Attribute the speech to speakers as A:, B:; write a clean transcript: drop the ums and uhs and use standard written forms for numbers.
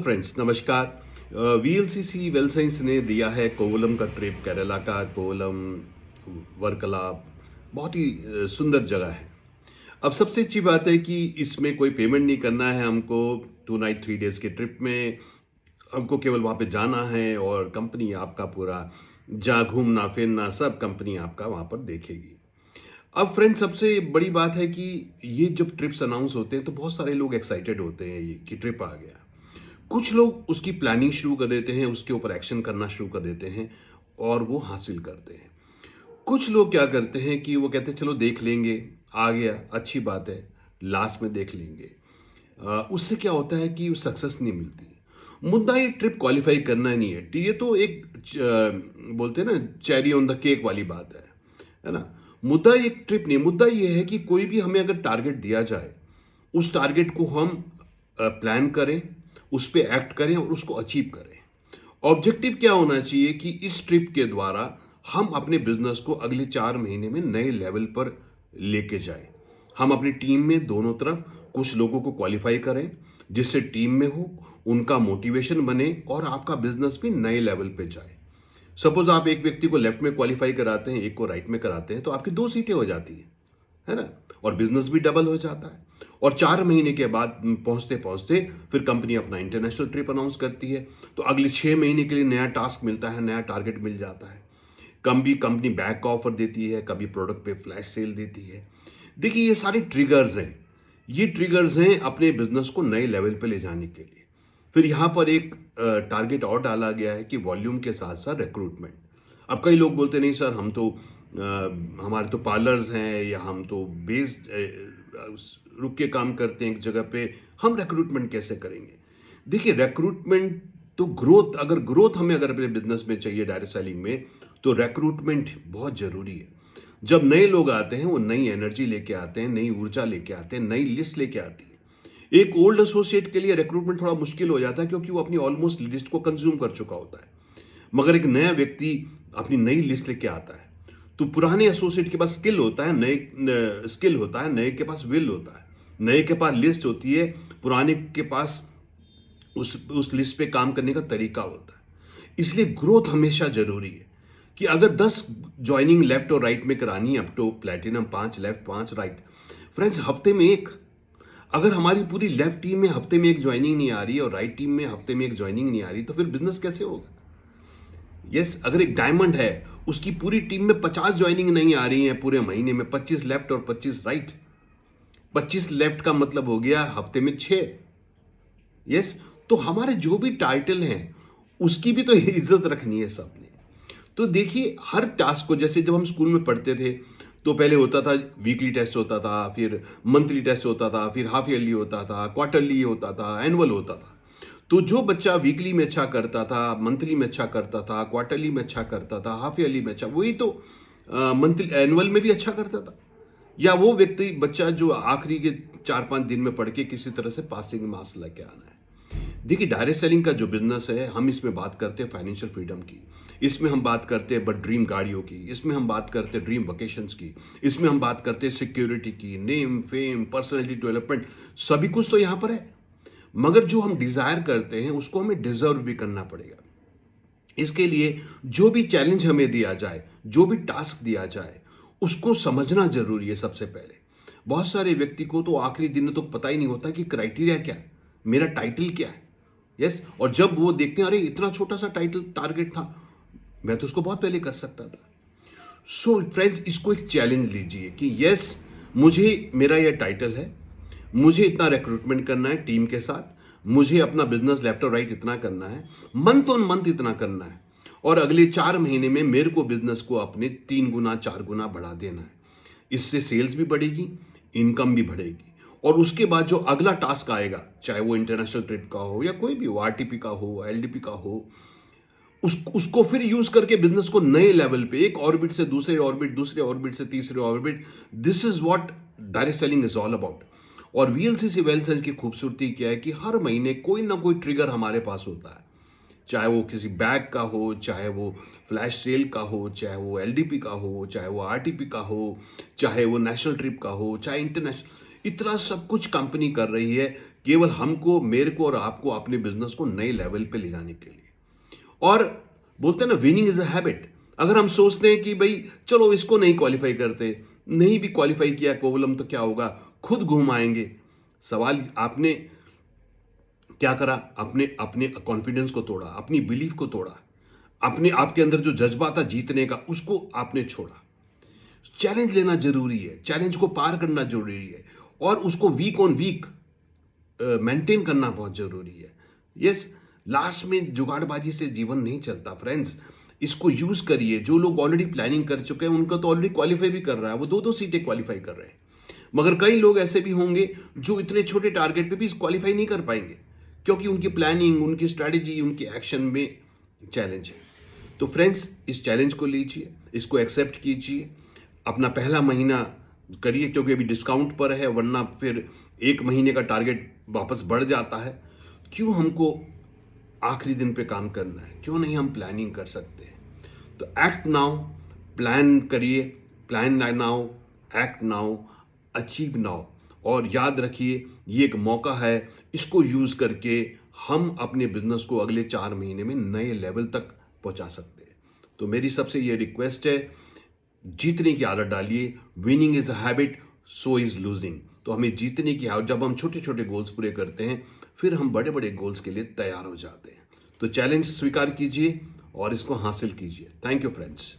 A: Friends नमस्कार। VLCC well science ने दिया है कोवलम का ट्रिप, केरला का कोवलम, वर्कला। बहुत ही सुंदर जगह है। अब सबसे अच्छी बात है कि इसमें कोई पेमेंट नहीं करना है हमको। 2 नाइट 3 डेज के ट्रिप में हमको केवल वहाँ पे जाना है और कंपनी आपका पूरा जहाँ घूमना फिरना सब कंपनी आपका वहाँ पर देखेगी। अब फ्रेंड्स सबसे बड़ी बात है कि ये जब ट्रिप्स अनाउंस होते हैं तो बहुत सारे लोग एक्साइटेड होते हैं ये कि ट्रिप आ गया। कुछ लोग उसकी प्लानिंग शुरू कर देते हैं, उसके ऊपर एक्शन करना शुरू कर देते हैं और वो हासिल करते हैं। कुछ लोग क्या करते हैं कि वो कहते हैं चलो देख लेंगे, आ गया अच्छी बात है, लास्ट में देख लेंगे। उससे क्या होता है कि सक्सेस नहीं मिलती। मुद्दा ये ट्रिप क्वालिफाई करना नहीं है, ये तो एक बोलते हैं ना चेरी ऑन द केक वाली बात है ना। मुद्दा एक ट्रिप नहीं, मुद्दा ये है कि कोई भी हमें अगर टारगेट दिया जाए, उस टारगेट को हम प्लान करें, उस पे एक्ट करें और उसको अचीव करें। ऑब्जेक्टिव क्या होना चाहिए कि इस ट्रिप के द्वारा हम अपने बिजनेस को अगले 4 महीने में नए लेवल पर लेके जाएं। हम अपनी टीम में दोनों तरफ कुछ लोगों को क्वालिफाई करें, जिससे टीम में हो उनका मोटिवेशन बने और आपका बिजनेस भी नए लेवल पे जाए। सपोज आप एक व्यक्ति को लेफ्ट में क्वालिफाई कराते हैं, एक को राइट में कराते हैं, तो आपकी 2 सीटें हो जाती है ना। और बिजनेस भी डबल हो जाता है। और 4 महीने के बाद पहुंचते पहुंचते फिर कंपनी अपना इंटरनेशनल ट्रिप अनाउंस करती है, तो अगले 6 महीने के लिए नया टास्क मिलता है, नया टारगेट मिल जाता है। कभी कंपनी बैक का ऑफर देती है, कभी प्रोडक्ट पे फ्लैश सेल देती है। देखिए ये सारे ट्रिगर्स हैं, ये ट्रिगर्स हैं अपने बिजनेस को नए लेवल पे ले जाने के लिए। फिर यहाँ पर एक टारगेट और डाला गया है कि वॉल्यूम के साथ साथ रिक्रूटमेंट। अब कई लोग बोलते नहीं सर, हम तो हमारे तो पार्लर्स हैं या हम तो बेस रुक के काम करते हैं एक जगह पे, हम रिक्रूटमेंट कैसे करेंगे। देखिए रिक्रूटमेंट तो ग्रोथ, अगर ग्रोथ हमें अगर अपने बिजनेस में चाहिए डायरेक्ट सेलिंग में, तो रिक्रूटमेंट बहुत जरूरी है। जब नए लोग आते हैं वो नई एनर्जी लेके आते हैं, नई ऊर्जा लेके आते हैं, नई लिस्ट लेके आती है। एक ओल्ड एसोसिएट के लिए रिक्रूटमेंट थोड़ा मुश्किल हो जाता है क्योंकि वो अपनी ऑलमोस्ट लिस्ट को कंज्यूम कर चुका होता है। मगर एक नया व्यक्ति अपनी नई लिस्ट लेके आता है, तो पुराने एसोसिएट के पास स्किल होता है, नए स्किल होता है, नए के पास विल होता है, नए के पास लिस्ट होती है, पुराने के पास उस लिस्ट पे काम करने का तरीका होता है। इसलिए ग्रोथ हमेशा जरूरी है कि अगर 10 ज्वाइनिंग लेफ्ट और राइट में करानी है, up to platinum 5 left 5 right, friends हफ्ते में एक, अगर हमारी पूरी लेफ्ट टीम में हफ्ते में एक ज्वाइनिंग नहीं आ रही है और राइट टीम में हफ्ते में एक ज्वाइनिंग नहीं आ रही, तो फिर बिजनेस कैसे होगा। यस, अगर एक डायमंड है, उसकी पूरी टीम में 50 ज्वाइनिंग नहीं आ रही है पूरे महीने में, 25 लेफ्ट और 25 राइट, 25 लेफ्ट का मतलब हो गया हफ्ते में 6। यस, तो हमारे जो भी टाइटल हैं उसकी भी तो इज्जत रखनी है सबने। तो देखिए हर टास्क को, जैसे जब हम स्कूल में पढ़ते थे तो पहले होता था वीकली टेस्ट होता था, फिर मंथली टेस्ट होता था, फिर हाफ ईयरली होता था, क्वार्टरली होता था, एनुअल होता था। तो जो बच्चा वीकली में अच्छा करता था, मंथली में अच्छा करता था, क्वार्टरली में अच्छा करता था, हाफ ईयरली में अच्छा, वही तो मंथली एनुअल में भी अच्छा करता था। या वो व्यक्ति बच्चा जो आखिरी के 4-5 दिन में पढ़ के किसी तरह से पासिंग मार्क्स लेके आना है। देखिए डायरेक्ट सेलिंग का जो बिजनेस है, हम इसमें बात करते हैं फाइनेंशियल फ्रीडम की, इसमें हम बात करते हैं बट ड्रीम गाड़ियों की, इसमें हम बात करते हैं ड्रीम वेकेशंस की, इसमें हम बात करते हैं सिक्योरिटी की, नेम फेम पर्सनैलिटी डेवलपमेंट, सभी कुछ तो यहाँ पर है। मगर जो हम डिजायर करते हैं उसको हमें डिजर्व भी करना पड़ेगा। इसके लिए जो भी चैलेंज हमें दिया जाए, जो भी टास्क दिया जाए, उसको समझना जरूरी है सबसे पहले। बहुत सारे व्यक्ति को तो आखिरी दिन में तो पता ही नहीं होता कि क्राइटेरिया क्या है, मेरा टाइटल क्या है। यस, और जब वो देखते हैं अरे इतना छोटा सा टाइटल टारगेट था, मैं तो उसको बहुत पहले कर सकता था। सो फ्रेंड्स, इसको एक चैलेंज लीजिए कि यस, मुझे मेरा ये टाइटल है, मुझे इतना रिक्रूटमेंट करना है टीम के साथ, मुझे अपना बिजनेस लेफ्ट और राइट इतना करना है, मंथ ऑन मंथ इतना करना है, और अगले 4 महीने में मेरे को बिजनेस को अपने 3 गुना 4 गुना बढ़ा देना है। इससे सेल्स भी बढ़ेगी, इनकम भी बढ़ेगी। और उसके बाद जो अगला टास्क आएगा, चाहे वो इंटरनेशनल ट्रिप का हो या कोई भी हो, आरटीपी का हो, एलडीपी का हो, उसको फिर यूज करके बिजनेस को नए लेवल पे, एक ऑर्बिट से दूसरे ऑर्बिट, दूसरे ऑर्बिट से तीसरे orbit, this is what direct selling is all about. और वीएलसीसी वेल सेल्स की खूबसूरती क्या है कि हर महीने कोई ना कोई ट्रिगर हमारे पास होता है, चाहे वो किसी बैग का हो, चाहे वो फ्लैश सेल का हो, चाहे वो एलडीपी का हो, चाहे वो आरटीपी का हो, चाहे वो नेशनल ट्रिप का हो, चाहे इंटरनेशनल, इतना सब कुछ कंपनी कर रही है केवल हमको, मेरे को और आपको अपने बिजनेस को नए लेवल पे ले जाने के लिए। और बोलते हैं ना, विनिंग इज अ हैबिट। अगर हम सोचते हैं कि भाई चलो इसको नहीं क्वालिफाई करते, नहीं भी क्वालिफाई किया कोवलम तो क्या होगा, खुद घूम आएंगे। सवाल आपने क्या करा, अपने अपने कॉन्फिडेंस को तोड़ा, अपनी बिलीफ को तोड़ा, अपने आपके अंदर जो जज्बा था जीतने का उसको आपने छोड़ा। चैलेंज लेना जरूरी है, चैलेंज को पार करना जरूरी है, और उसको वीक ऑन वीक मेंटेन करना बहुत जरूरी है। यस, लास्ट में जुगाड़बाजी से जीवन नहीं चलता फ्रेंड्स। इसको यूज करिए। जो लोग ऑलरेडी प्लानिंग कर चुके हैं उनका तो ऑलरेडी क्वालिफाई भी कर रहा है, वो दो दो सीटें क्वालिफाई कर रहे हैं। मगर कई लोग ऐसे भी होंगे जो इतने छोटे टारगेट पे भी क्वालिफाई नहीं कर पाएंगे, क्योंकि उनकी प्लानिंग, उनकी स्ट्रैटेजी, उनकी एक्शन में चैलेंज है। तो फ्रेंड्स, इस चैलेंज को लीजिए, इसको एक्सेप्ट कीजिए, अपना पहला महीना करिए, क्योंकि अभी डिस्काउंट पर है, वरना फिर एक महीने का टारगेट वापस बढ़ जाता है। क्यों हमको आखिरी दिन पे काम करना है, क्यों नहीं हम प्लानिंग कर सकते हैं। तो एक्ट नाउ, प्लान करिए, plan now, act now, achieve now. और याद रखिए, ये एक मौका है, इसको यूज करके हम अपने बिजनेस को अगले 4 महीने में नए लेवल तक पहुंचा सकते हैं। तो मेरी सबसे ये रिक्वेस्ट है, जीतने की आदत डालिए। Winning is a habit, so is losing. तो हमें जीतने की आदत, जब हम छोटे छोटे गोल्स पूरे करते हैं फिर हम बड़े बड़े गोल्स के लिए तैयार हो जाते हैं। तो चैलेंज स्वीकार कीजिए और इसको हासिल कीजिए। Thank you friends.